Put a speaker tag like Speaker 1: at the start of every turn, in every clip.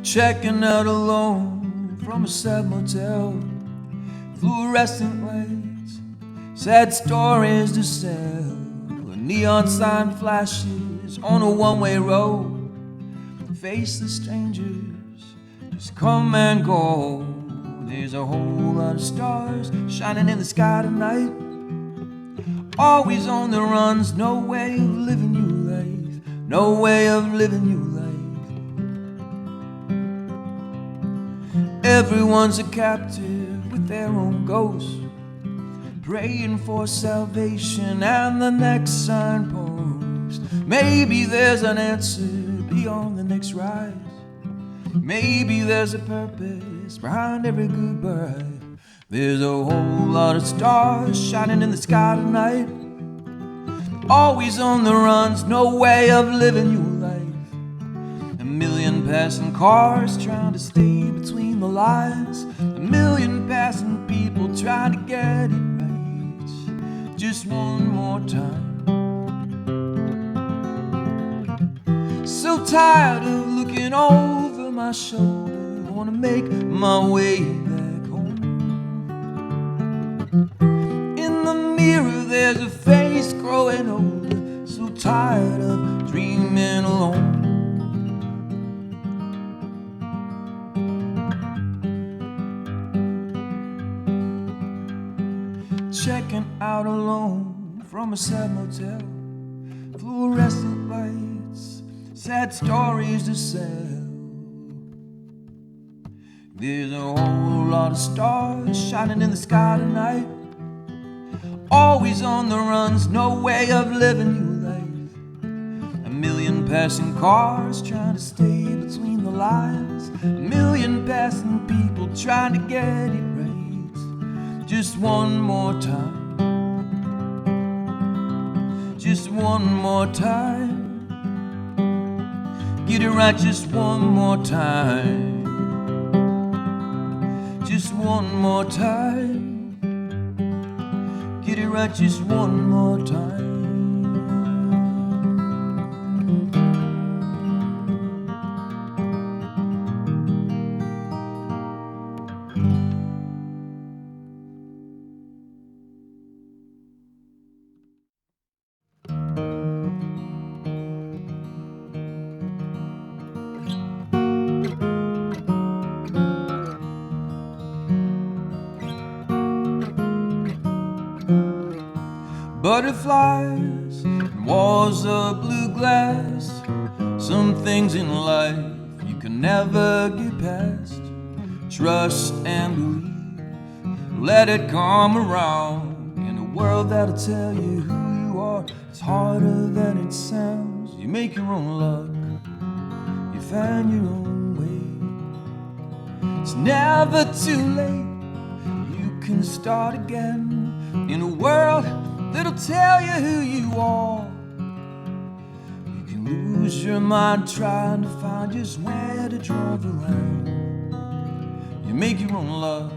Speaker 1: Checking out alone from a sad motel, fluorescent lights, sad stories to sell, neon sign flashes on a one-way road. Faceless strangers just come and go. There's a whole lot of stars shining in the sky tonight. Always on the runs, no way of living your life, no way of living your life. Everyone's a captive with their own ghost, praying for salvation and the next signpost. Maybe there's an answer beyond the next rise. Maybe there's a purpose behind every goodbye. There's a whole lot of stars shining in the sky tonight. Always on the runs, no way of living your life. A million passing cars trying to stay between the lines. A million passing people trying to get it right. Just one more time. So tired of looking over my shoulder, wanna make my way back home. In the mirror there's a face growing older, so tired of dreaming alone. Checking out alone from a sad motel, fluorescent lights, sad stories to sell. There's a whole lot of stars shining in the sky tonight. Always on the runs, no way of living your life. A million passing cars trying to stay between the lines. A million passing people trying to get it right. Just one more time. Just one more time. Get it right just one more time. Just one more time. Get it right just one more time. Butterflies and walls of blue glass. Some things in life you can never get past. Trust and believe, let it come around. In a world that'll tell you who you are, it's harder than it sounds. You make your own luck, you find your own way. It's never too late, you can start again. In a world that'll tell you who you are, you can lose your mind trying to find just where to draw the line. You make your own luck.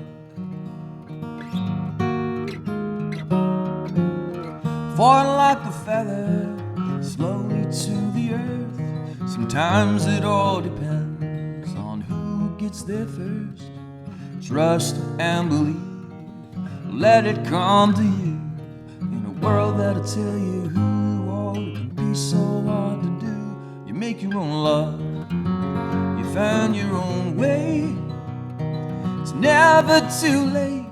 Speaker 1: Falling like a feather slowly to the earth. Sometimes it all depends on who gets there first. Trust and believe, let it come to you. World that'll tell you who you are, it can be so hard to do. You make your own luck, you find your own way. It's never too late,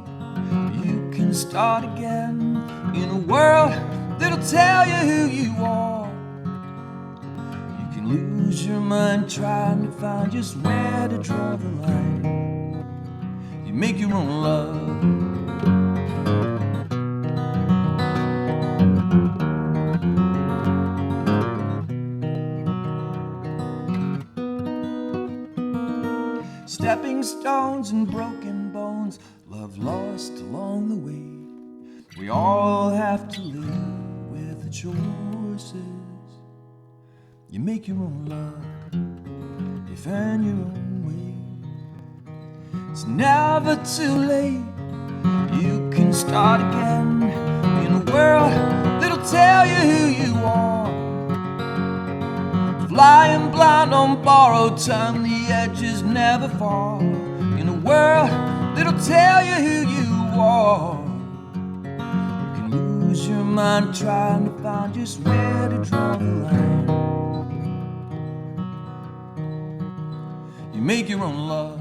Speaker 1: you can start again. In a world that'll tell you who you are, you can lose your mind trying to find just where to draw the line. You make your own luck. Stepping stones and broken bones, love lost along the way. We all have to live with the choices. You make your own luck, you find your own way. It's never too late, you can start again. In a world that'll tell you who you are, flying blind on borrowed time, the edges never fall. In a world that'll tell you who you are, you can lose your mind trying to find just where to draw the line. You make your own love,